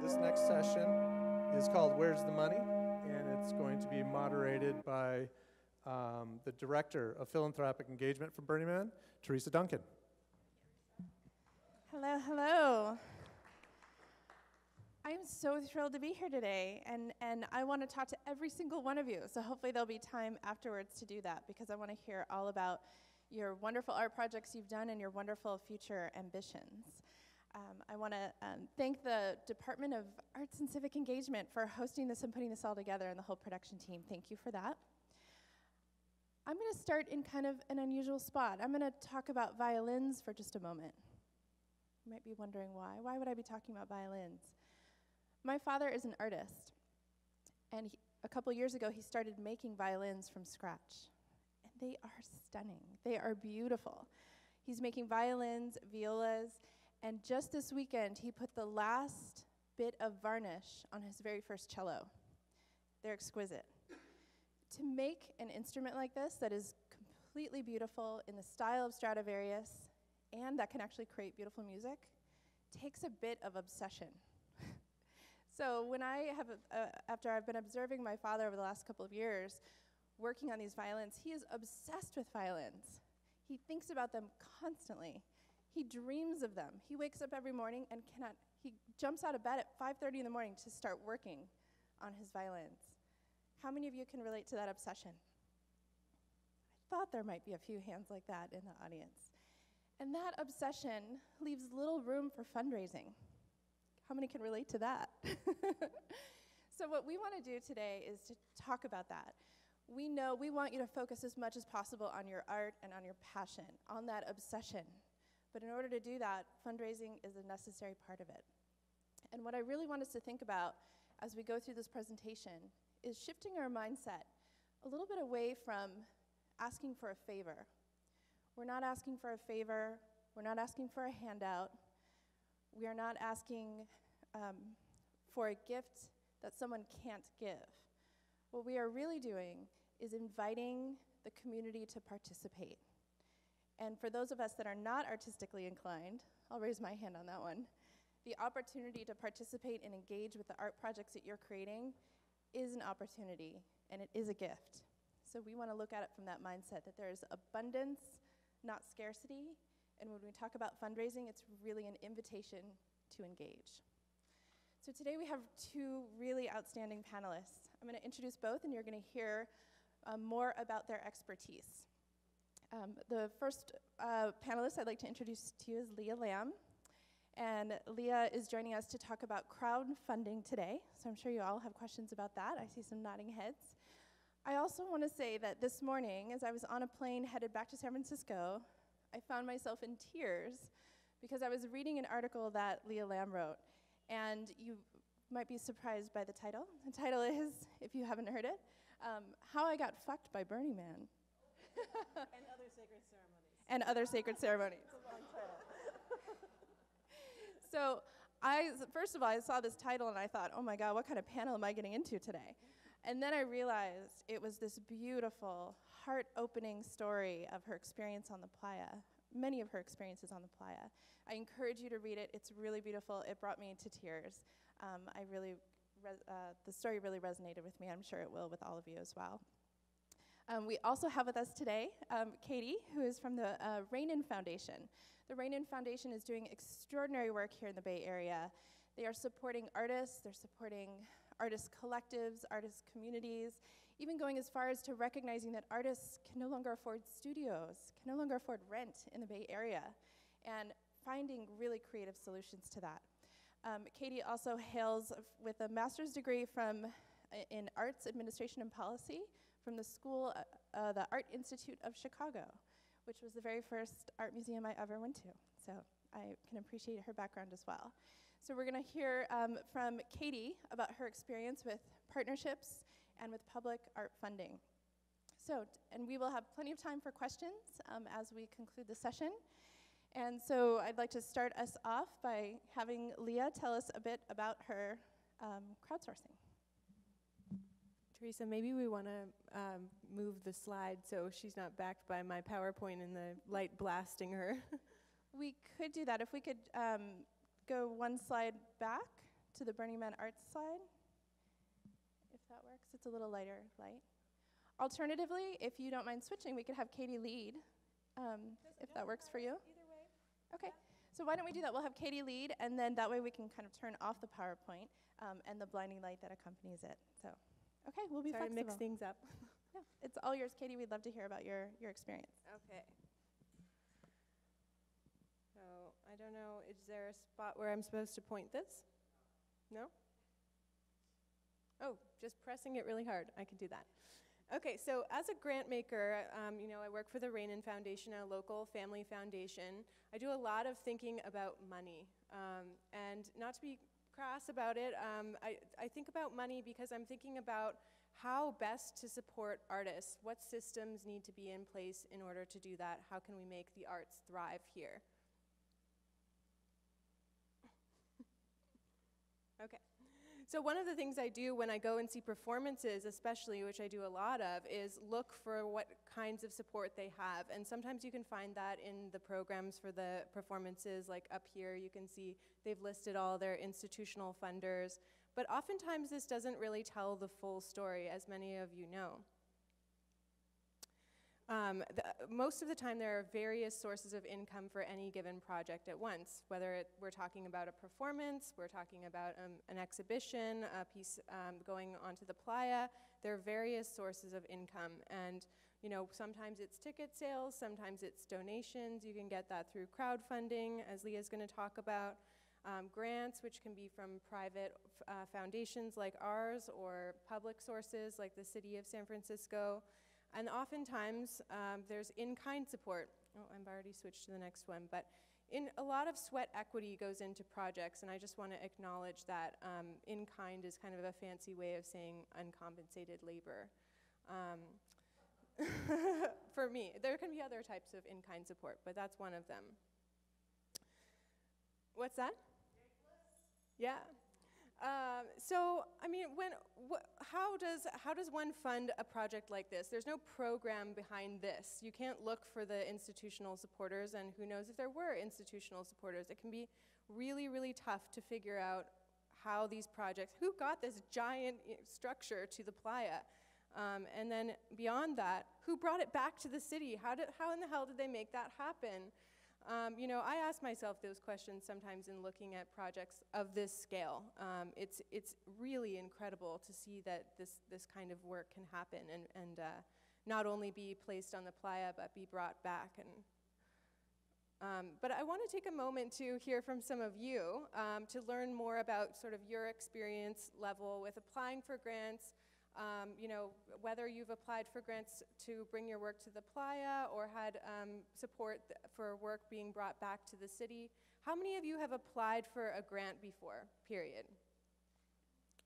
This next session is called Where's the Money? And it's going to be moderated by the Director of Philanthropic Engagement from Burning Man, Theresa Duncan. Hello, hello. I am so thrilled to be here today, and I want to talk to every single one of you, so hopefully there'll be time afterwards to do that, because I want to hear all about your wonderful art projects you've done and your wonderful future ambitions. I want to thank the Department of Arts and Civic Engagement for hosting this and putting this all together, and the whole production team. Thank you for that. I'm going to start in kind of an unusual spot. I'm going to talk about violins for just a moment. You might be wondering why. Why would I be talking about violins? My father is an artist, and a couple years ago he started making violins from scratch. And they are stunning. They are beautiful. He's making violins, violas, and just this weekend he put the last bit of varnish on his very first cello. They're exquisite. To make an instrument like this that is completely beautiful in the style of Stradivarius and that can actually create beautiful music takes a bit of obsession. So when after I've been observing my father over the last couple of years, working on these violins, he is obsessed with violins. He thinks about them constantly. He dreams of them. He wakes up every morning and he jumps out of bed at 5:30 in the morning to start working on his violins. How many of you can relate to that obsession? I thought there might be a few hands like that in the audience. And that obsession leaves little room for fundraising. How many can relate to that? So what we want to do today is to talk about that. We want you to focus as much as possible on your art and on your passion, on that obsession. But in order to do that, fundraising is a necessary part of it. And what I really want us to think about as we go through this presentation is shifting our mindset a little bit away from asking for a favor. We're not asking for a favor. We're not asking for a handout. We are not asking for a gift that someone can't give. What we are really doing is inviting the community to participate. And for those of us that are not artistically inclined, I'll raise my hand on that one, the opportunity to participate and engage with the art projects that you're creating is an opportunity, and it is a gift. So we want to look at it from that mindset, that there is abundance, not scarcity, and when we talk about fundraising, it's really an invitation to engage. So today we have two really outstanding panelists. I'm going to introduce both, and you're going to hear more about their expertise. The first panelist I'd like to introduce to you is Leah Lamb. And Leah is joining us to talk about crowdfunding today. So I'm sure you all have questions about that. I see some nodding heads. I also want to say that this morning, as I was on a plane headed back to San Francisco, I found myself in tears because I was reading an article that Leah Lamb wrote. And you might be surprised by the title. The title is, if you haven't heard it, How I Got Fucked by Burning Man. And other sacred ceremonies. And other sacred ceremonies. It's a long title. So first of all, I saw this title and I thought, oh my God, what kind of panel am I getting into today? And then I realized it was this beautiful, heart-opening story of her experience on the playa, many of her experiences on the playa. I encourage you to read it. It's really beautiful. It brought me to tears. The story really resonated with me. I'm sure it will with all of you as well. We also have with us today Katie, who is from the Rainin Foundation. The Rainin Foundation is doing extraordinary work here in the Bay Area. They are supporting artists, they're supporting artist collectives, artist communities, even going as far as to recognizing that artists can no longer afford studios, can no longer afford rent in the Bay Area, and finding really creative solutions to that. Katie also hails with a master's degree in Arts Administration and Policy from the school, the Art Institute of Chicago, which was the very first art museum I ever went to. So I can appreciate her background as well. So we're going to hear from Katie about her experience with partnerships and with public art funding. And we will have plenty of time for questions as we conclude the session. And so I'd like to start us off by having Leah tell us a bit about her crowdsourcing. Theresa, maybe we want to move the slide so she's not backed by my PowerPoint and the light blasting her. We could do that. If we could go one slide back to the Burning Man Arts slide, if that works. It's a little lighter light. Alternatively, if you don't mind switching, we could have Katie lead, if that works for you. Either way. Okay, so why don't we do that? We'll have Katie lead, and then that way we can kind of turn off the PowerPoint and the blinding light that accompanies it. So, okay, we'll be Sorry to flexible. mix things up. No, it's all yours, Katie. We'd love to hear about your experience. Okay. So, I don't know, is there a spot where I'm supposed to point this? No? Oh, just pressing it really hard. I can do that. Okay, so as a grant maker, you know, I work for the Rainin Foundation, a local family foundation. I do a lot of thinking about money. And not to be crass about it, I think about money because I'm thinking about how best to support artists. What systems need to be in place in order to do that? How can we make the arts thrive here? Okay. So one of the things I do when I go and see performances, especially, which I do a lot of, is look for what kinds of support they have. And sometimes you can find that in the programs for the performances, like up here you can see they've listed all their institutional funders. But oftentimes this doesn't really tell the full story, as many of you know. Most of the time there are various sources of income for any given project at once, whether we're talking about a performance, we're talking about an exhibition, a piece going onto the playa. There are various sources of income, and you know, sometimes it's ticket sales, sometimes it's donations. You can get that through crowdfunding, as Leah's going to talk about. Grants, which can be from private foundations like ours, or public sources like the City of San Francisco. And oftentimes, there's in-kind support. Oh, I've already switched to the next one. But a lot of sweat equity goes into projects, and I just want to acknowledge that in-kind is kind of a fancy way of saying uncompensated labor. For me, there can be other types of in-kind support, but that's one of them. What's that? Yeah. So, I mean, how does one fund a project like this? There's no program behind this. You can't look for the institutional supporters, and who knows if there were institutional supporters. It can be really, really tough to figure out how these projects, who got this giant structure to the playa? And then beyond that, who brought it back to the city? How in the hell did they make that happen? You know, I ask myself those questions sometimes in looking at projects of this scale. It's really incredible to see that this kind of work can happen and not only be placed on the playa, but be brought back. But I want to take a moment to hear from some of you to learn more about sort of your experience level with applying for grants. You know, whether you've applied for grants to bring your work to the playa or had support for work being brought back to the city. How many of you have applied for a grant before, period?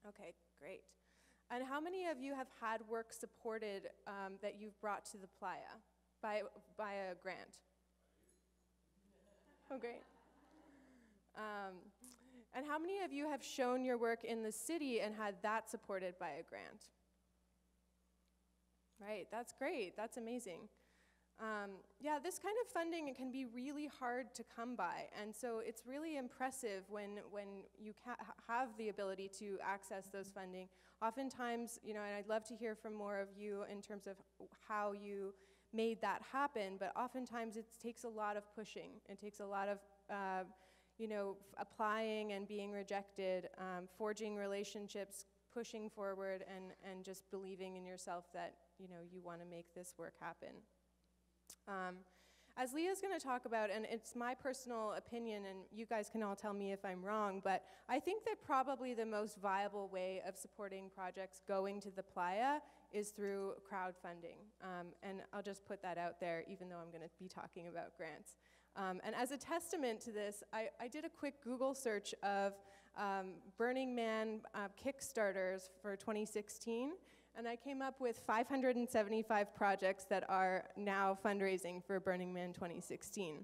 Okay, great. And how many of you have had work supported that you've brought to the playa by a grant? Oh, great. And how many of you have shown your work in the city and had that supported by a grant? Right, that's great, that's amazing. Yeah, this kind of funding can be really hard to come by, and so it's really impressive when you have the ability to access those funding. Oftentimes, you know, and I'd love to hear from more of you in terms of how you made that happen, but oftentimes it takes a lot of pushing. It takes a lot of you know, applying and being rejected, forging relationships, pushing forward, and just believing in yourself that, you know, you want to make this work happen. As Leah's going to talk about, and it's my personal opinion, and you guys can all tell me if I'm wrong, but I think that probably the most viable way of supporting projects going to the playa is through crowdfunding. And I'll just put that out there, even though I'm going to be talking about grants. And as a testament to this, I did a quick Google search of Burning Man Kickstarters for 2016, and I came up with 575 projects that are now fundraising for Burning Man 2016.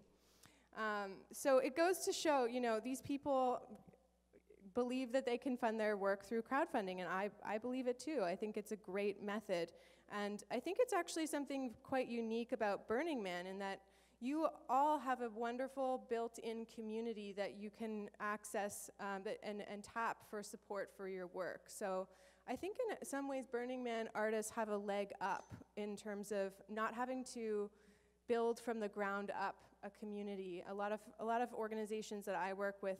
So it goes to show, you know, these people believe that they can fund their work through crowdfunding, and I believe it too. I think it's a great method. And I think it's actually something quite unique about Burning Man in that, you all have a wonderful built-in community that you can access and tap for support for your work. So I think in some ways Burning Man artists have a leg up in terms of not having to build from the ground up a community. A lot of organizations that I work with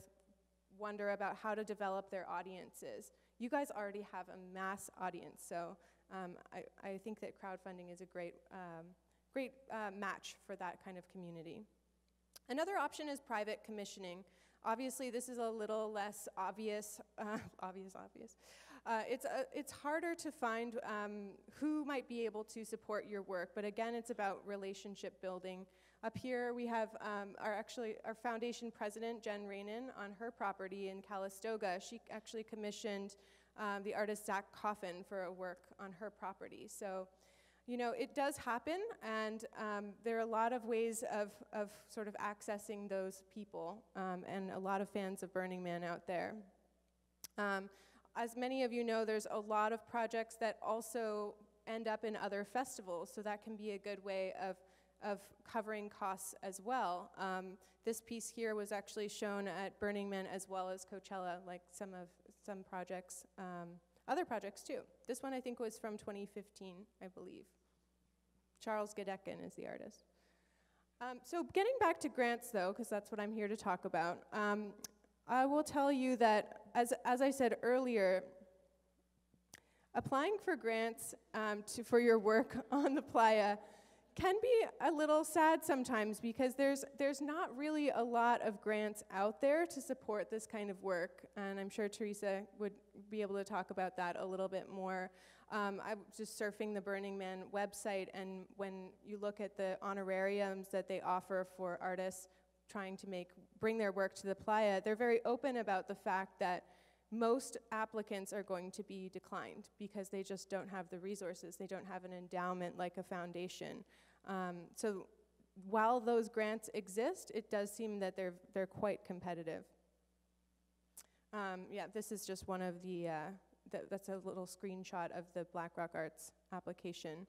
wonder about how to develop their audiences. You guys already have a mass audience, so I think that crowdfunding is a great match for that kind of community. Another option is private commissioning. Obviously, this is a little less obvious. It's harder to find who might be able to support your work, but again, it's about relationship building. Up here, we have our foundation president, Jen Rainin, on her property in Calistoga. She actually commissioned the artist Zach Coffin for a work on her property. So, you know, it does happen, and there are a lot of ways of sort of accessing those people, and a lot of fans of Burning Man out there. As many of you know, there's a lot of projects that also end up in other festivals, so that can be a good way of covering costs as well. This piece here was actually shown at Burning Man as well as Coachella, like some projects, other projects too. This one I think was from 2015, I believe. Charles Gadekin is the artist. So getting back to grants though, because that's what I'm here to talk about, I will tell you that, as I said earlier, applying for grants for your work on the playa can be a little sad sometimes, because there's not really a lot of grants out there to support this kind of work, and I'm sure Theresa would be able to talk about that a little bit more. I'm just surfing the Burning Man website, and when you look at the honorariums that they offer for artists trying to bring their work to the playa, they're very open about the fact that most applicants are going to be declined because they just don't have the resources. They don't have an endowment like a foundation. So while those grants exist, it does seem that they're quite competitive. Yeah, this is just one of the, that's a little screenshot of the BlackRock Arts application.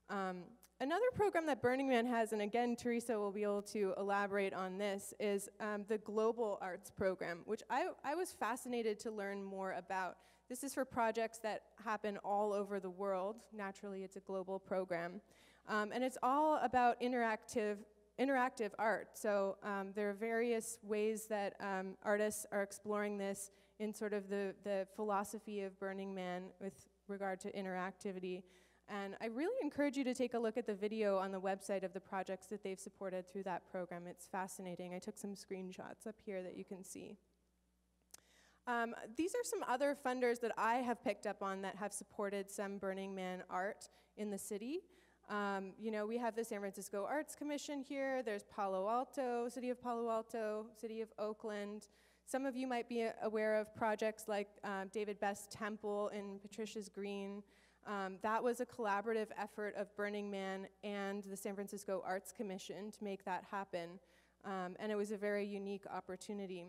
Another program that Burning Man has, and again, Theresa will be able to elaborate on this, is the Global Arts Program, which I was fascinated to learn more about. This is for projects that happen all over the world. Naturally, it's a global program. And it's all about interactive art. So there are various ways that artists are exploring this in sort of the philosophy of Burning Man with regard to interactivity. And I really encourage you to take a look at the video on the website of the projects that they've supported through that program. It's fascinating. I took some screenshots up here that you can see. These are some other funders that I have picked up on that have supported some Burning Man art in the city. You know, we have the San Francisco Arts Commission here. There's Palo Alto, City of Palo Alto, City of Oakland. Some of you might be aware of projects like David Best's Temple in Patricia's Green. That was a collaborative effort of Burning Man and the San Francisco Arts Commission to make that happen. And it was a very unique opportunity.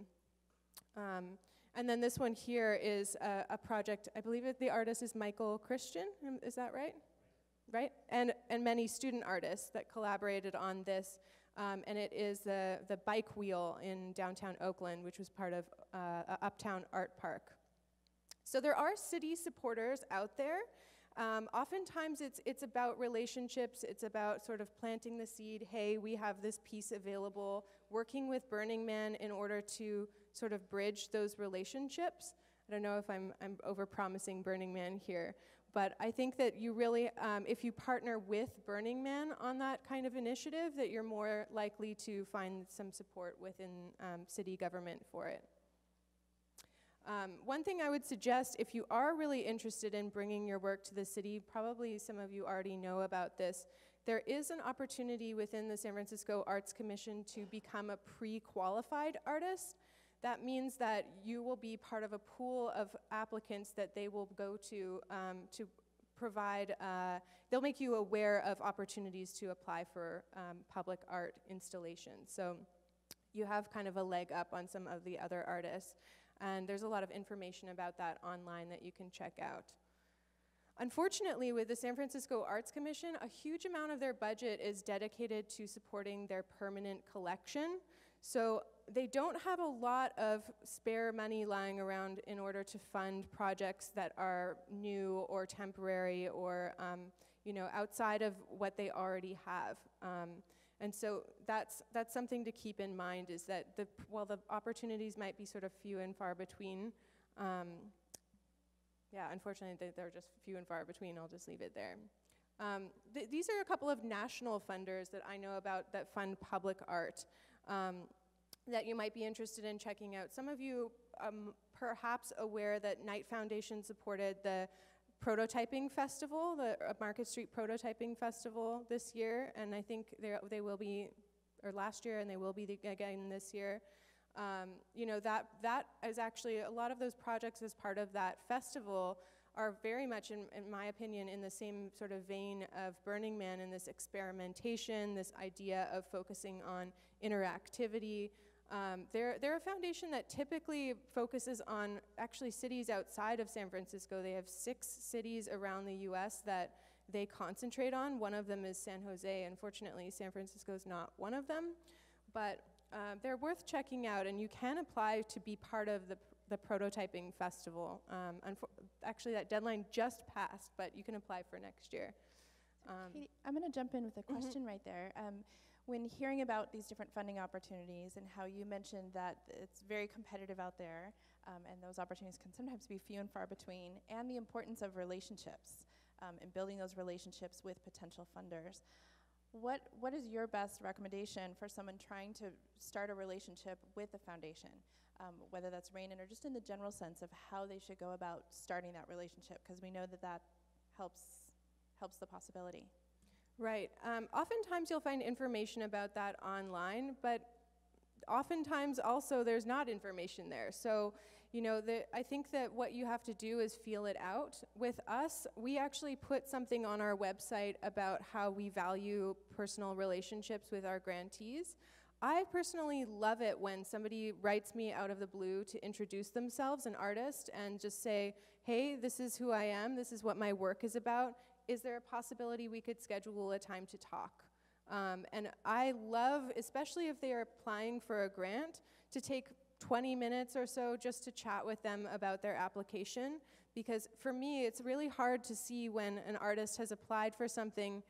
And then this one here is a project, I believe the artist is Michael Christian, is that right? Right? And many student artists that collaborated on this. And it is the bike wheel in downtown Oakland, which was part of Uptown Art Park. So there are city supporters out there. Oftentimes it's about relationships, it's about sort of planting the seed, hey, we have this piece available, working with Burning Man in order to sort of bridge those relationships. I don't know if I'm over-promising Burning Man here, but I think that you really, if you partner with Burning Man on that kind of initiative, that you're more likely to find some support within city government for it. One thing I would suggest, if you are really interested in bringing your work to the city, probably some of you already know about this, there is an opportunity within the San Francisco Arts Commission to become a pre-qualified artist. That means that you will be part of a pool of applicants that they will go to provide, they'll make you aware of opportunities to apply for public art installations. So you have kind of a leg up on some of the other artists. And there's a lot of information about that online that you can check out. Unfortunately, with the San Francisco Arts Commission, a huge amount of their budget is dedicated to supporting their permanent collection. So they don't have a lot of spare money lying around in order to fund projects that are new or temporary or outside of what they already have. And so that's something to keep in mind, is that while the opportunities might be sort of few and far between, unfortunately they're just few and far between. I'll just leave it there. These are a couple of national funders that I know about that fund public art that you might be interested in checking out. Some of you perhaps aware that Knight Foundation supported the Prototyping Festival, the Market Street Prototyping Festival this year, and I think they will be, or last year, and they will be again this year. That is actually, a lot of those projects as part of that festival are very much, in my opinion, in the same sort of vein of Burning Man, and this experimentation, this idea of focusing on interactivity. They're a foundation that typically focuses on actually cities outside of San Francisco. They have 6 cities around the US that they concentrate on. One of them is San Jose. Unfortunately, San Francisco is not one of them, but they're worth checking out, and you can apply to be part of the Prototyping Festival. Actually, that deadline just passed, but you can apply for next year. Katie, I'm going to jump in with a question right there. When hearing about these different funding opportunities and how you mentioned that it's very competitive out there, and those opportunities can sometimes be few and far between, and the importance of relationships and building those relationships with potential funders, what is your best recommendation for someone trying to start a relationship with a foundation, whether that's Rainin or just in the general sense of how they should go about starting that relationship, because we know that helps the possibility. Right. Oftentimes you'll find information about that online, but oftentimes also there's not information there. So, I think that what you have to do is feel it out. With us, we actually put something on our website about how we value personal relationships with our grantees. I personally love it when somebody writes me out of the blue to introduce themselves, an artist, and just say, hey, this is who I am, this is what my work is about. Is there a possibility we could schedule a time to talk? And I love, especially if they are applying for a grant, to take 20 minutes or so just to chat with them about their application. Because for me, it's really hard to see when an artist has applied for something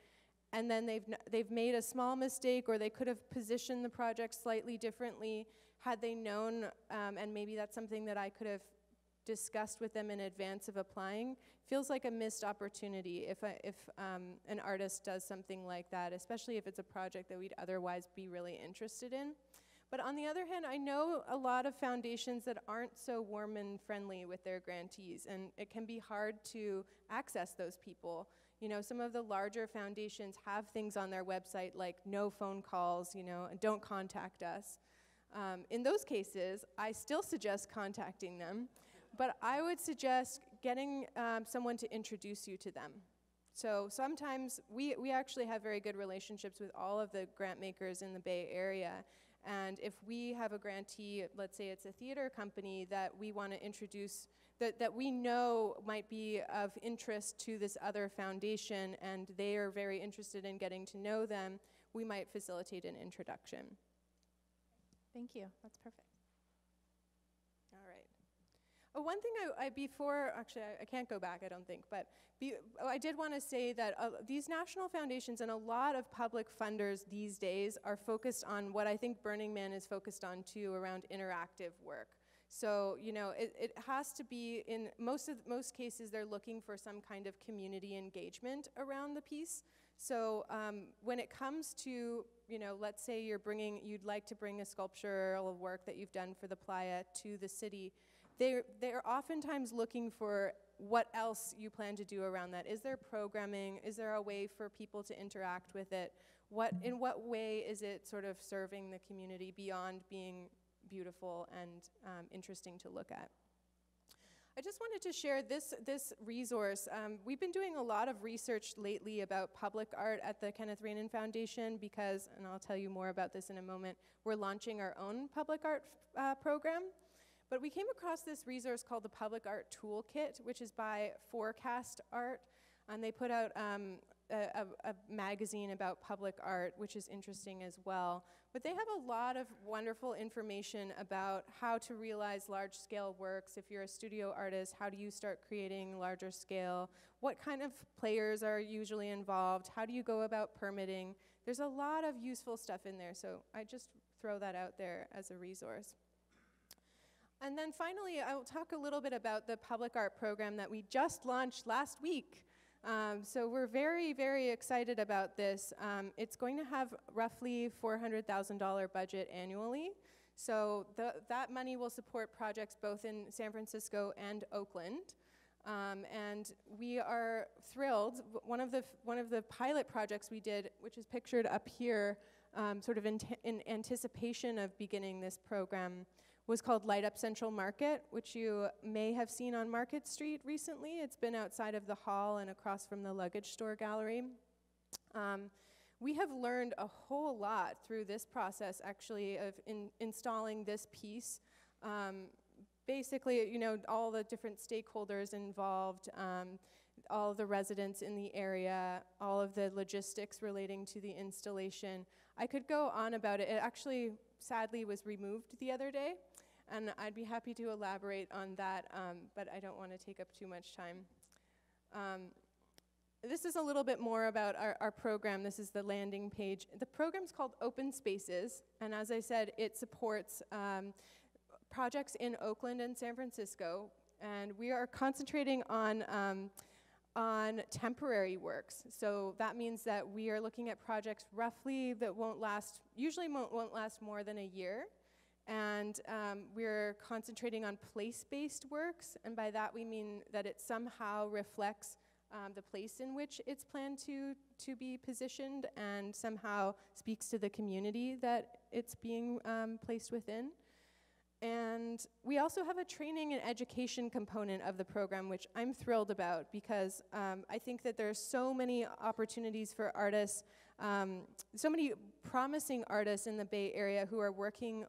and then they've made a small mistake, or they could have positioned the project slightly differently had they known, and maybe that's something that I could have discussed with them in advance of applying. Feels like a missed opportunity if an artist does something like that, especially if it's a project that we'd otherwise be really interested in. But on the other hand, I know a lot of foundations that aren't so warm and friendly with their grantees, and it can be hard to access those people. Some of the larger foundations have things on their website like no phone calls, and don't contact us. In those cases, I still suggest contacting them. But I would suggest getting someone to introduce you to them. So sometimes we actually have very good relationships with all of the grant makers in the Bay Area. And if we have a grantee, let's say it's a theater company that we want to introduce, that we know might be of interest to this other foundation, and they are very interested in getting to know them, we might facilitate an introduction. Thank you. That's perfect. All right. One thing I can't go back, I don't think, but I did want to say that these national foundations and a lot of public funders these days are focused on what I think Burning Man is focused on too, around interactive work. So, it has to be, in most cases, they're looking for some kind of community engagement around the piece. So when it comes to, let's say you'd like to bring a sculptural work that you've done for the playa to the city, they're oftentimes looking for what else you plan to do around that. Is there programming? Is there a way for people to interact with it? In what way is it sort of serving the community beyond being beautiful and interesting to look at? I just wanted to share this resource. We've been doing a lot of research lately about public art at the Kenneth Rainin Foundation because, and I'll tell you more about this in a moment, we're launching our own public art program. But we came across this resource called the Public Art Toolkit, which is by Forecast Art. And they put out a magazine about public art, which is interesting as well. But they have a lot of wonderful information about how to realize large-scale works. If you're a studio artist, how do you start creating larger scale? What kind of players are usually involved? How do you go about permitting? There's a lot of useful stuff in there, so I just throw that out there as a resource. And then finally, I will talk a little bit about the public art program that we just launched last week. So we're very, very excited about this. It's going to have roughly $400,000 budget annually. So that money will support projects both in San Francisco and Oakland. And we are thrilled. One of the pilot projects we did, which is pictured up here, sort of in anticipation of beginning this program, was called Light Up Central Market, which you may have seen on Market Street recently. It's been outside of the hall and across from the luggage store gallery. We have learned a whole lot through this process, actually, of installing this piece. Basically, you know, all the different stakeholders involved, all of the residents in the area, all of the logistics relating to the installation. I could go on about it. It actually, sadly, was removed the other day, and I'd be happy to elaborate on that, but I don't want to take up too much time. This is a little bit more about our program. This is the landing page. The program's called Open Spaces, and as I said, it supports projects in Oakland and San Francisco, and we are concentrating on temporary works. So that means that we are looking at projects roughly that usually won't last more than a year. And we're concentrating on place-based works, and by that we mean that it somehow reflects the place in which it's planned to be positioned and somehow speaks to the community that it's being placed within. And we also have a training and education component of the program, which I'm thrilled about because I think that there are so many opportunities for artists, so many promising artists in the Bay Area who are working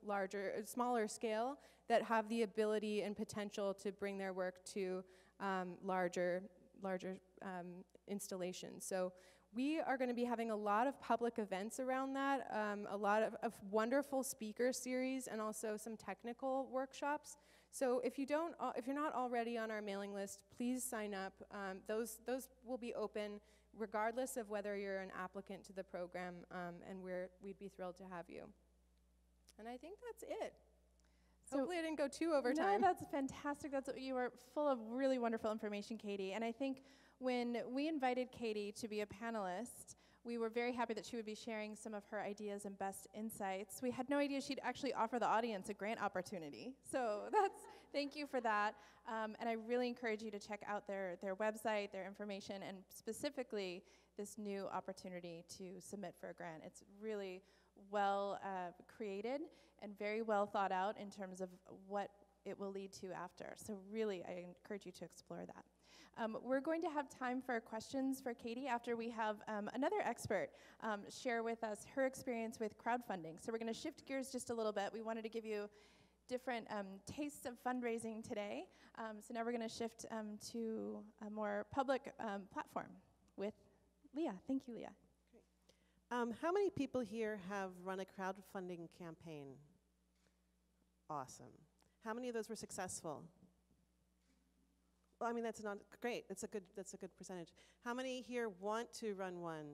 smaller scale that have the ability and potential to bring their work to larger installations. So we are going to be having a lot of public events around that, a lot of wonderful speaker series, and also some technical workshops. So if you're not already on our mailing list, please sign up. Those will be open regardless of whether you're an applicant to the program, and we'd be thrilled to have you. And I think that's it. So hopefully I didn't go too over time. No, that's fantastic. You were full of really wonderful information, Katie. And I think when we invited Katie to be a panelist, we were very happy that she would be sharing some of her ideas and best insights. We had no idea she'd actually offer the audience a grant opportunity. So thank you for that. And I really encourage you to check out their website, their information, and specifically this new opportunity to submit for a grant. It's really well created and very well thought out in terms of what it will lead to after. So really, I encourage you to explore that. We're going to have time for questions for Katie after we have another expert share with us her experience with crowdfunding. So we're going to shift gears just a little bit. We wanted to give you different tastes of fundraising today. So now we're going to shift to a more public platform with Leah. Thank you, Leah. Great. How many people here have run a crowdfunding campaign? Awesome. How many of those were successful? Well, I mean, that's not great. That's a good percentage. How many here want to run one?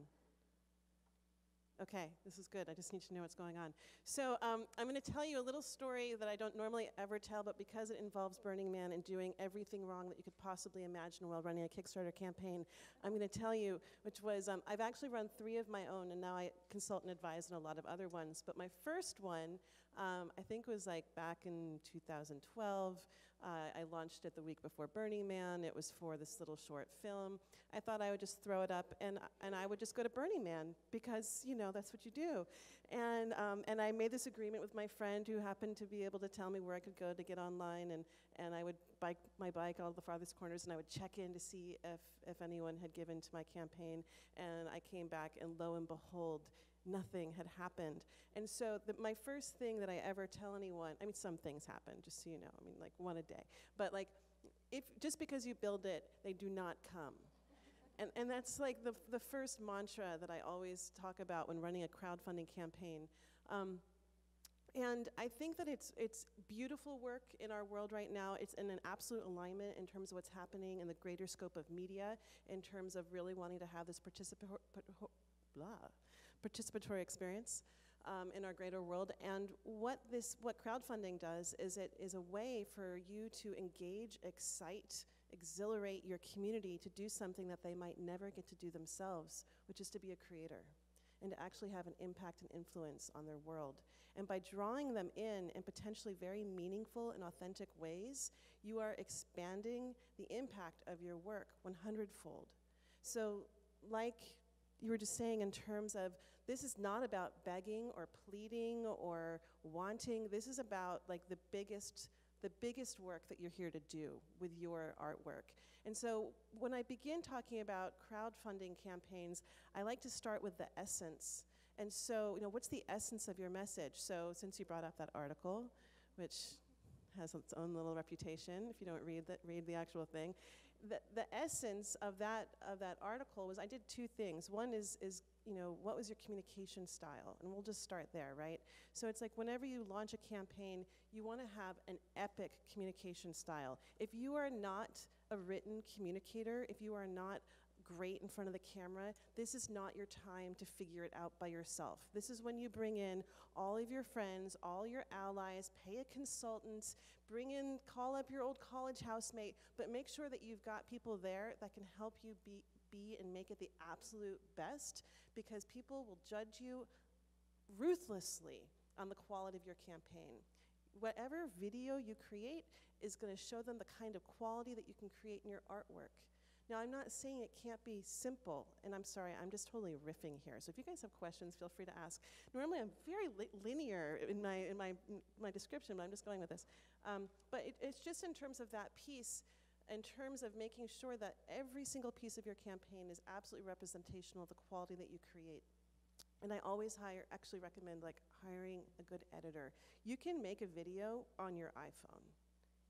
Okay, this is good. I just need to know what's going on. So I'm going to tell you a little story that I don't normally ever tell, but because it involves Burning Man and doing everything wrong that you could possibly imagine while running a Kickstarter campaign, I'm going to tell you, which was, I've actually run 3 of my own, and now I consult and advise on a lot of other ones. But my first one, I think was like back in 2012. I launched it the week before Burning Man. It was for this little short film. I thought I would just throw it up, and I would just go to Burning Man because, you know, that's what you do. And I made this agreement with my friend who happened to be able to tell me where I could go to get online, and I would bike my bike all the farthest corners, and I would check in to see if anyone had given to my campaign. And I came back, and lo and behold, nothing had happened. And so my first thing that I ever tell anyone, I mean, some things happen, just so you know, I mean, like one a day. But like, just because you build it, they do not come. And that's like the first mantra that I always talk about when running a crowdfunding campaign. And I think that it's beautiful work in our world right now. It's in an absolute alignment in terms of what's happening in the greater scope of media, in terms of really wanting to have this participatory experience in our greater world. And what crowdfunding does is it is a way for you to engage, excite, exhilarate your community to do something that they might never get to do themselves, which is to be a creator and to actually have an impact and influence on their world. And by drawing them in potentially very meaningful and authentic ways, you are expanding the impact of your work 100-fold. So like you were just saying, in terms of, this is not about begging or pleading or wanting. This is about like the biggest work that you're here to do with your artwork. And so when I begin talking about crowdfunding campaigns, I like to start with the essence. And so, what's the essence of your message? So since you brought up that article, which has its own little reputation if you don't read the actual thing, the essence of that article was, I did two things. One is what was your communication style? And we'll just start there, right? So it's like whenever you launch a campaign, you want to have an epic communication style. If you are not a written communicator, if you are not great in front of the camera, this is not your time to figure it out by yourself. This is when you bring in all of your friends, all your allies, pay a consultant, call up your old college housemate, but make sure that you've got people there that can help you be and make it the absolute best, because people will judge you ruthlessly on the quality of your campaign. Whatever video you create is going to show them the kind of quality that you can create in your artwork. Now, I'm not saying it can't be simple, and I'm sorry, I'm just totally riffing here. So if you guys have questions, feel free to ask. Normally, I'm very linear in my description, but I'm just going with this. But it's just in terms of that piece, in terms of making sure that every single piece of your campaign is absolutely representational of the quality that you create. And I always actually recommend hiring a good editor. You can make a video on your iPhone.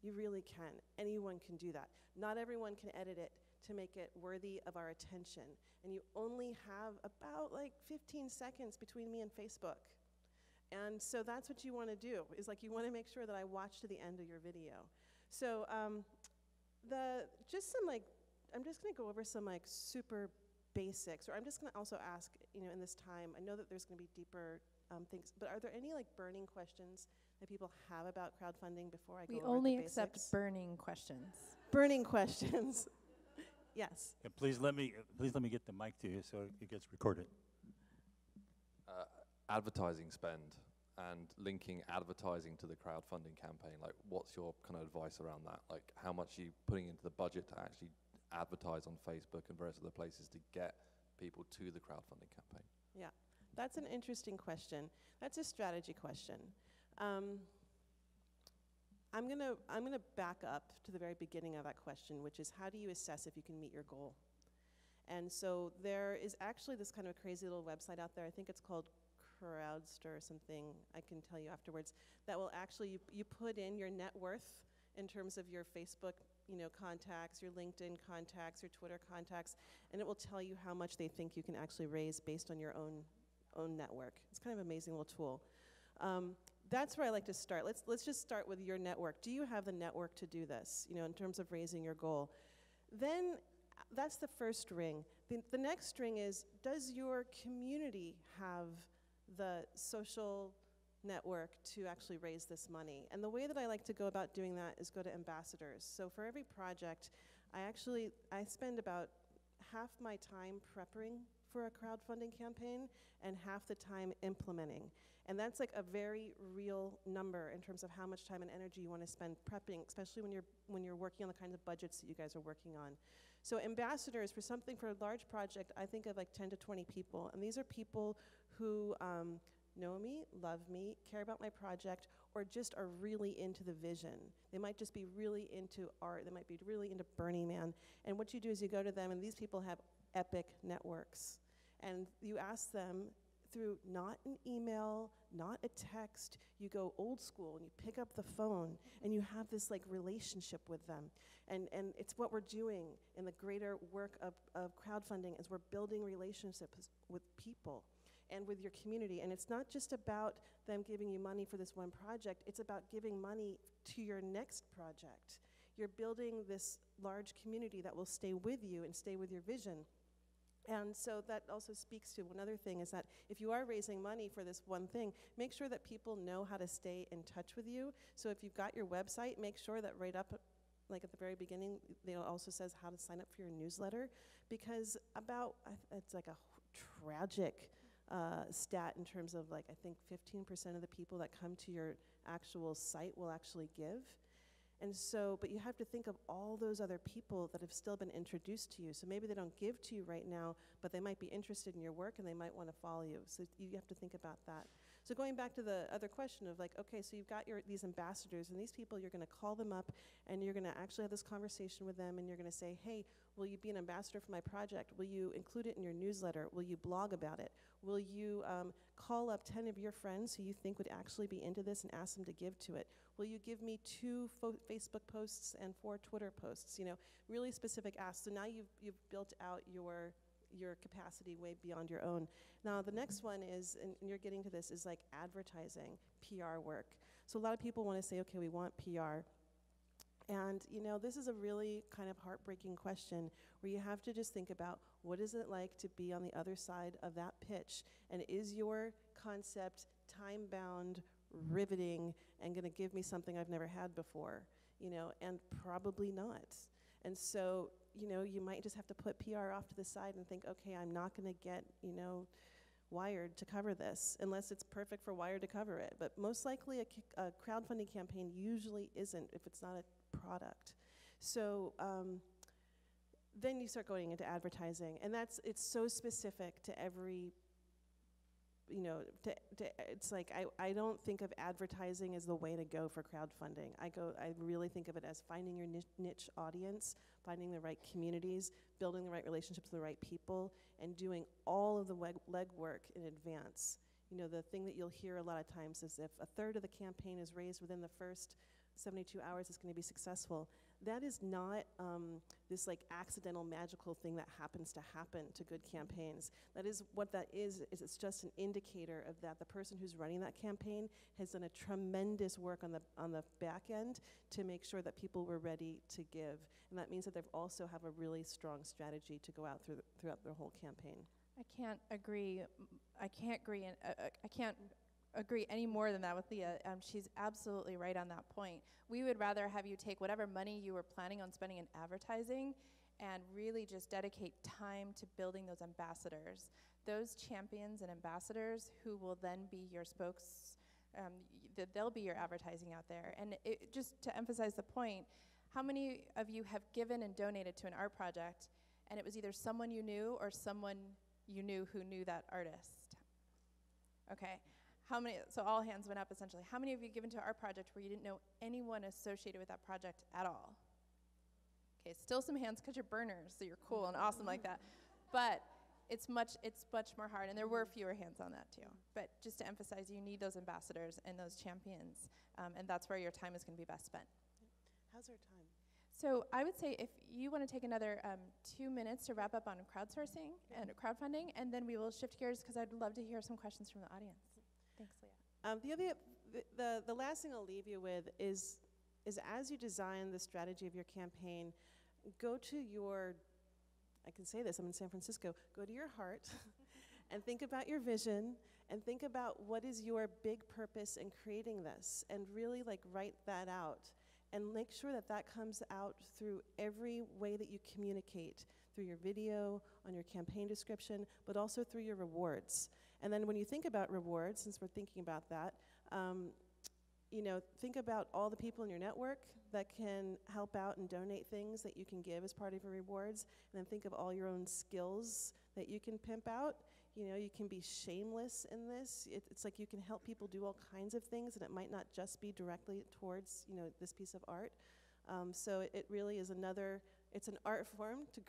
You really can. Anyone can do that. Not everyone can edit it to make it worthy of our attention. And you only have about 15 seconds between me and Facebook. And so that's what you want to do, is you want to make sure that I watch to the end of your video. So I'm just going to go over some super basics, or I'm just going to also ask, in this time, I know that there's going to be deeper things, but are there any burning questions that people have about crowdfunding before I go over the basics? We only accept burning questions. Burning questions. Yes. Yeah, please let me get the mic to you so it gets recorded. Advertising spend and linking advertising to the crowdfunding campaign. What's your kind of advice around that? How much are you putting into the budget to actually advertise on Facebook and various other places to get people to the crowdfunding campaign? Yeah, that's an interesting question. That's a strategy question. I'm gonna back up to the very beginning of that question, which is, how do you assess if you can meet your goal? And so there is actually this kind of crazy little website out there. I think it's called Crowdster or something. I can tell you afterwards. That will actually, you put in your net worth in terms of your Facebook contacts, your LinkedIn contacts, your Twitter contacts, and it will tell you how much they think you can actually raise based on your own network. It's kind of an amazing little tool. That's where I like to start. Let's just start with your network. Do you have the network to do this, in terms of raising your goal? Then that's the first ring. The next ring is, does your community have the social network to actually raise this money? And the way that I like to go about doing that is go to ambassadors. So for every project, I spend about half my time prepping for a crowdfunding campaign and half the time implementing. And that's a very real number in terms of how much time and energy you want to spend prepping, especially when you're working on the kinds of budgets that you guys are working on. So ambassadors, for a large project, I think of 10 to 20 people. And these are people who know me, love me, care about my project, or just are really into the vision. They might just be really into art. They might be really into Burning Man. And what you do is you go to them, and these people have epic networks. And you ask them through not an email, not a text. You go old school and you pick up the phone and you have this like relationship with them. And it's what we're doing in the greater work of crowdfunding is we're building relationships with people and with your community. And it's not just about them giving you money for this one project, it's about giving money to your next project. You're building this large community that will stay with you and stay with your vision. And so that also speaks to one other thing is that if you are raising money for this one thing, make sure that people know how to stay in touch with you. So if you've got your website, make sure that right up, like at the very beginning, it also says how to sign up for your newsletter, because it's like a tragic stat in terms of like, I think 15% of the people that come to your actual site will actually give. And so, but you have to think of all those other people that have still been introduced to you. So maybe they don't give to you right now, but they might be interested in your work and they might want to follow you. So you have to think about that. So going back to the other question of like, okay, so you've got these ambassadors, and these people, you're going to call them up and you're going to actually have this conversation with them, and you're going to say, hey, will you be an ambassador for my project? Will you include it in your newsletter? Will you blog about it? Will you call up 10 of your friends who you think would actually be into this and ask them to give to it? Will you give me 2 Facebook posts and 4 Twitter posts? You know, really specific asks. So now you've built out your capacity way beyond your own. Now the next one is, and you're getting to this, is like advertising, PR work. So a lot of people want to say, okay, we want PR. And you know, this is a really kind of heartbreaking question where you have to just think about what is it like to be on the other side of that pitch, and is your concept time-bound, riveting, and gonna give me something I've never had before, you know, and probably not. And so, you know, you might just have to put PR off to the side and think, okay, I'm not gonna get, you know, Wired to cover this, unless it's perfect for Wired to cover it. But most likely a crowdfunding campaign usually isn't if it's not a product. So then you start going into advertising, and it's so specific to every, you know, it's like I don't think of advertising as the way to go for crowdfunding. I really think of it as finding your niche audience, finding the right communities, building the right relationships with the right people, and doing all of the legwork in advance. You know, the thing that you'll hear a lot of times is if a third of the campaign is raised within the first 72 hours, it's going to be successful. That is not this like accidental magical thing that happens to happen to good campaigns. That is what that is it's just an indicator of that the person who's running that campaign has done a tremendous work on the back end to make sure that people were ready to give. And that means that they also have a really strong strategy to go out throughout their whole campaign. I can't agree any more than that with Leah. She's absolutely right on that point. We would rather have you take whatever money you were planning on spending in advertising and really just dedicate time to building those ambassadors, those champions and ambassadors who will then be your they'll be your advertising out there. And just to emphasize the point, how many of you have given and donated to an art project and it was either someone you knew or someone you knew who knew that artist? Okay. How many, so all hands went up essentially. How many of you given to our project where you didn't know anyone associated with that project at all? Okay, still some hands because you're burners, so you're cool and awesome like that. But it's much more hard, and there were fewer hands on that too. But just to emphasize, you need those ambassadors and those champions, and that's where your time is going to be best spent. How's our time? So I would say if you want to take another 2 minutes to wrap up on crowdsourcing and crowdfunding, and then we will shift gears because I'd love to hear some questions from the audience. Thanks, Leah. The last thing I'll leave you with is as you design the strategy of your campaign, go to your, I can say this, I'm in San Francisco, go to your heart and think about your vision and think about what is your big purpose in creating this, and really like write that out and make sure that that comes out through every way that you communicate, through your video, on your campaign description, but also through your rewards. And then when you think about rewards, since we're thinking about that, you know, think about all the people in your network that can help out and donate things that you can give as part of your rewards, and then think of all your own skills that you can pimp out. You know, you can be shameless in this. It's like you can help people do all kinds of things, and it might not just be directly towards, you know, this piece of art. So it really is it's an art form to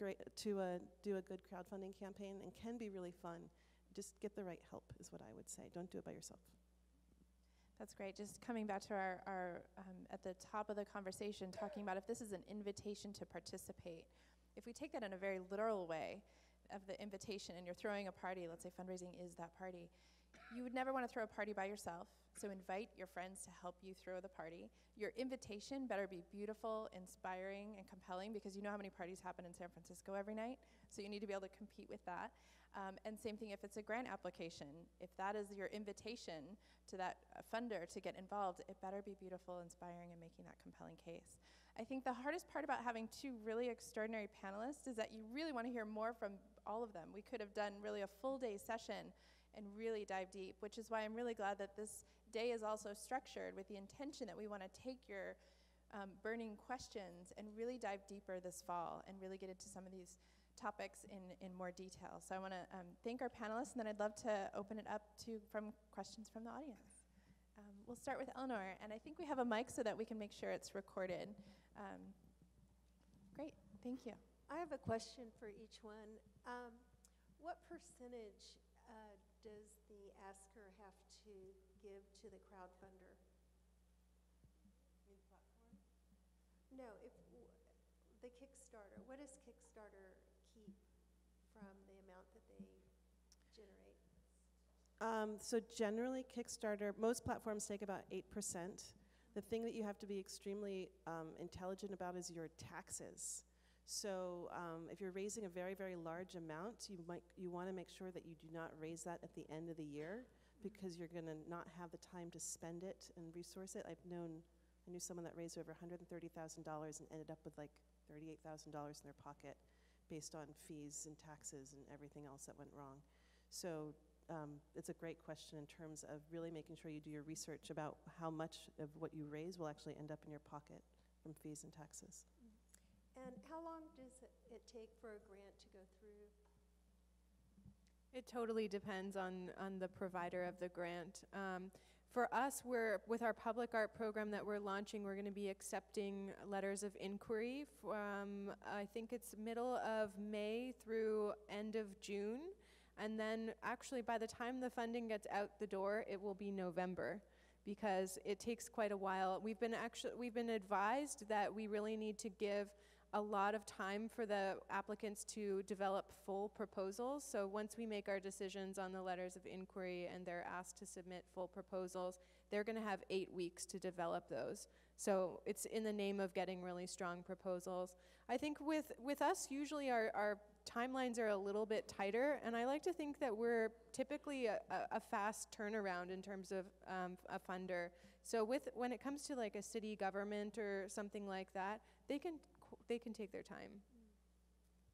do a good crowdfunding campaign, and can be really fun. just get the right help is what I would say. Don't do it by yourself. That's great. Just coming back to our at the top of the conversation, talking about if this is an invitation to participate. If we take that in a very literal way of the invitation, and you're throwing a party, let's say fundraising is that party, you would never want to throw a party by yourself, so invite your friends to help you throw the party. Your invitation better be beautiful, inspiring, and compelling, because you know how many parties happen in San Francisco every night, so you need to be able to compete with that. And same thing if it's a grant application. If that is your invitation to that funder to get involved, it better be beautiful, inspiring, and making that compelling case. I think the hardest part about having two really extraordinary panelists is that you really want to hear more from all of them. We could have done really a full day session and really dive deep, which is why I'm really glad that this day is also structured with the intention that we want to take your burning questions and really dive deeper this fall and really get into some of these topics in more detail. So I want to thank our panelists, and then I'd love to open it up from questions from the audience. We'll start with Eleanor, and I think we have a mic so that we can make sure it's recorded. Great, thank you. I have a question for each one. What percentage does the asker have to give to the crowdfunder? No, the Kickstarter. What does Kickstarter keep from the amount that they generate? So generally, Kickstarter, most platforms take about 8%. The thing that you have to be extremely intelligent about is your taxes. So if you're raising a very, very large amount, you want to make sure that you do not raise that at the end of the year, because you're going to not have the time to spend it and resource it. I knew someone that raised over $130,000 and ended up with like $38,000 in their pocket based on fees and taxes and everything else that went wrong. So it's a great question in terms of really making sure you do your research about how much of what you raise will actually end up in your pocket from fees and taxes. And how long does it take for a grant to go through? It totally depends on the provider of the grant. For us, with our public art program that we're launching, we're going to be accepting letters of inquiry from, I think it's middle of May through end of June. And then actually by the time the funding gets out the door, it will be November, because it takes quite a while. We've been advised that we really need to give a lot of time for the applicants to develop full proposals. So once we make our decisions on the letters of inquiry and they're asked to submit full proposals, they're going to have 8 weeks to develop those. So it's in the name of getting really strong proposals. I think with us, usually our timelines are a little bit tighter, and I like to think that we're typically a fast turnaround in terms of a funder. So when it comes to like a city government or something like that, they can take their time.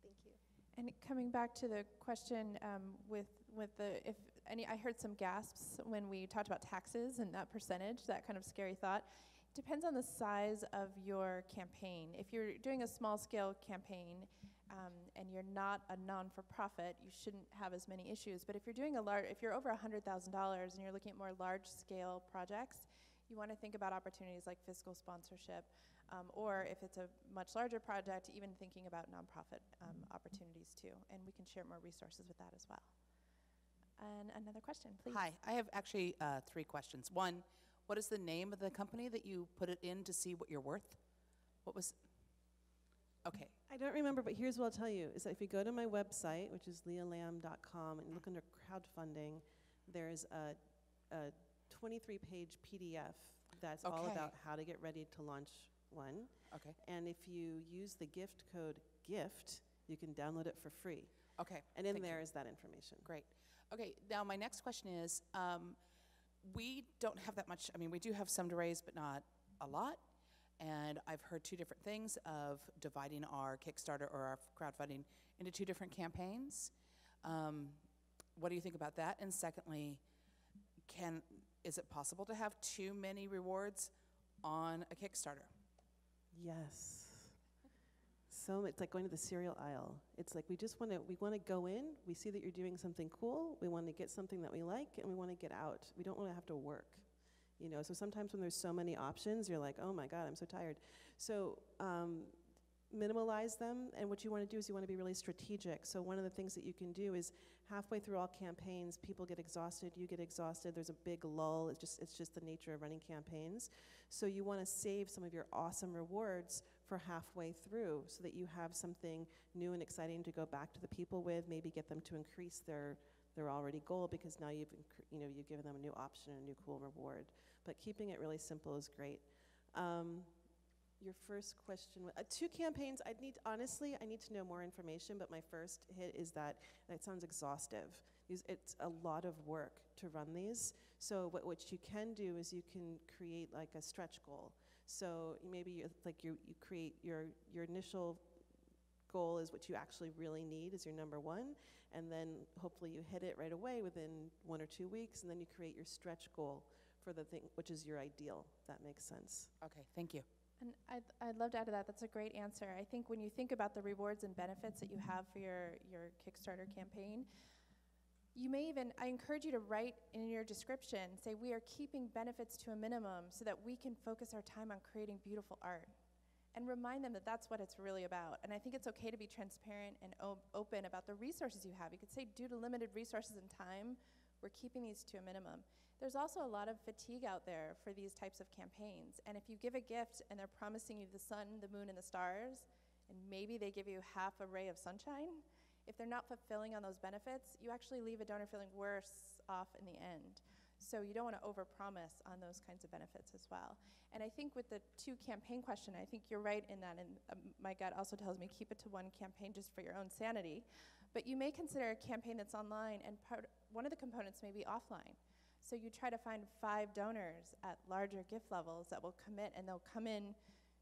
Thank you. And coming back to the question I heard some gasps when we talked about taxes and that percentage, that kind of scary thought. It depends on the size of your campaign. If you're doing a small scale campaign and you're not a non-for-profit, you shouldn't have as many issues. But if you're doing if you're over $100,000 and you're looking at more large scale projects, you want to think about opportunities like fiscal sponsorship, or if it's a much larger project, even thinking about nonprofit opportunities too. And we can share more resources with that as well. And another question, please. Hi, I have actually 3 questions. One, what is the name of the company that you put it in to see what you're worth? Okay. I don't remember, but here's what I'll tell you, is that if you go to my website, which is leahlamb.com, and look under crowdfunding, there's a 23-page PDF that's all about how to get ready to launch one. Okay. And if you use the gift code GIFT, you can download it for free. Okay. And in there is that information. Great. Okay, now my next question is, we don't have that much, we do have some to raise, but not a lot. And I've heard 2 different things of dividing our Kickstarter or our crowdfunding into 2 different campaigns. What do you think about that? And secondly, is it possible to have too many rewards on a Kickstarter? Yes. So it's like going to the cereal aisle. It's like we want to go in, we see that you're doing something cool, we want to get something that we like, and we want to get out. We don't want to have to work. So sometimes when there's so many options, you're like, oh my God, I'm so tired. So minimalize them, and what you want to do is you want to be really strategic. So one of the things that you can do is halfway through all campaigns, people get exhausted, you get exhausted, there's a big lull, it's just the nature of running campaigns. So you want to save some of your awesome rewards for halfway through so that you have something new and exciting to go back to the people with, maybe get them to increase their already goal because now you've given them a new option and a new cool reward. But keeping it really simple is great. Your first question, 2 campaigns, I need to know more information, but my first hit is that sounds exhaustive. It's a lot of work to run these. So what you can do is you can create like a stretch goal. So maybe you create your initial goal is what you actually really need is your number 1, and then hopefully you hit it right away within 1 or 2 weeks, and then you create your stretch goal for the thing, which is your ideal, if that makes sense. Okay, thank you. And I'd love to add to that. That's a great answer. I think when you think about the rewards and benefits that you have for your Kickstarter campaign, you may even, I encourage you to write in your description, say we are keeping benefits to a minimum so that we can focus our time on creating beautiful art. And remind them that that's what it's really about. And I think it's okay to be transparent and open about the resources you have. You could say due to limited resources and time, we're keeping these to a minimum. There's also a lot of fatigue out there for these types of campaigns. And if you give a gift and they're promising you the sun, the moon, and the stars, and maybe they give you half a ray of sunshine, if they're not fulfilling on those benefits, you actually leave a donor feeling worse off in the end. So you don't want to overpromise on those kinds of benefits as well. And I think with the 2 campaign question, I think you're right in that, and my gut also tells me keep it to 1 campaign just for your own sanity. But you may consider a campaign that's online, and one of the components may be offline. So you try to find 5 donors at larger gift levels that will commit, and they'll come in,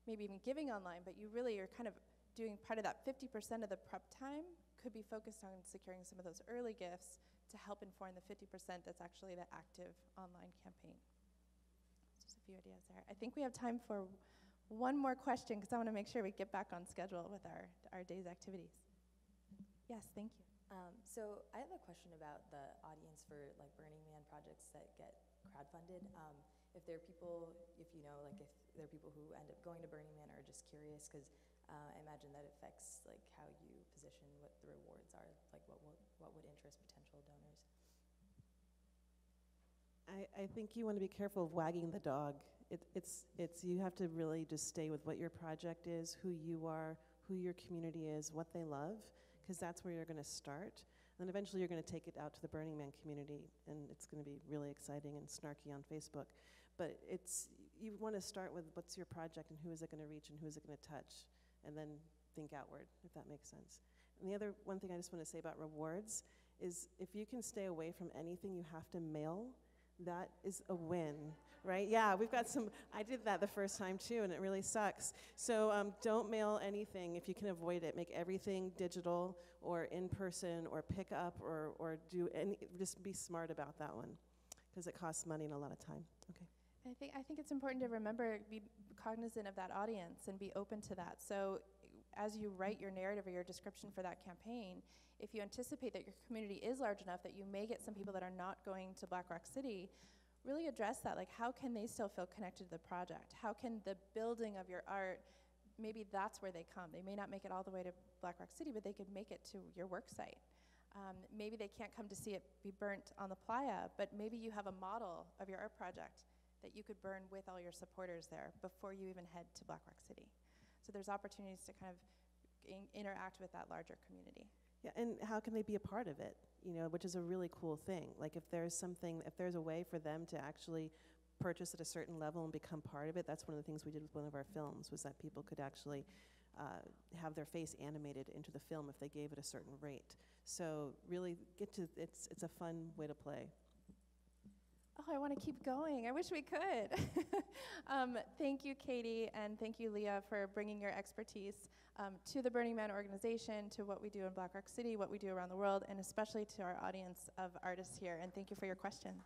maybe even giving online, but you really are kind of doing part of that 50% of the prep time could be focused on securing some of those early gifts to help inform the 50% that's actually the active online campaign. Just a few ideas there. I think we have time for one more question because I want to make sure we get back on schedule with our day's activities. Yes, thank you. So I have a question about the audience for like Burning Man projects that get crowdfunded. If there are people, if there are people who end up going to Burning Man or are just curious, because I imagine that affects like how you position what the rewards are, like what would interest potential donors. I think you want to be careful of wagging the dog. You have to really just stay with what your project is, who you are, who your community is, what they love, because that's where you're going to start. And then eventually you're going to take it out to the Burning Man community, and it's going to be really exciting and snarky on Facebook. But you want to start with what's your project and who is it going to reach and who is it going to touch, and then think outward, if that makes sense. And the other one thing I just want to say about rewards is if you can stay away from anything you have to mail, that is a win, right? Yeah, we've got I did that the first time too, and it really sucks. So don't mail anything if you can avoid it. Make everything digital or in person or pick up or just be smart about that one because it costs money and a lot of time. Okay. I think it's important to remember, be cognizant of that audience and be open to that. So as you write your narrative or your description for that campaign, if you anticipate that your community is large enough that you may get some people that are not going to Black Rock City, really address that. Like, how can they still feel connected to the project? How can the building of your art, maybe that's where they come. They may not make it all the way to Black Rock City, but they could make it to your work site. Maybe they can't come to see it be burnt on the playa, but maybe you have a model of your art project that you could burn with all your supporters there before you even head to Black Rock City. So there's opportunities to kind of interact with that larger community. Yeah, and how can they be a part of it, which is a really cool thing. Like if there's a way for them to actually purchase at a certain level and become part of it, that's one of the things we did with one of our films, was that people could actually have their face animated into the film if they gave it a certain rate. So really it's a fun way to play. Oh, I want to keep going. I wish we could. Thank you, Katie, and thank you, Leah, for bringing your expertise to the Burning Man organization, to what we do in Black Rock City, what we do around the world, and especially to our audience of artists here. And thank you for your questions.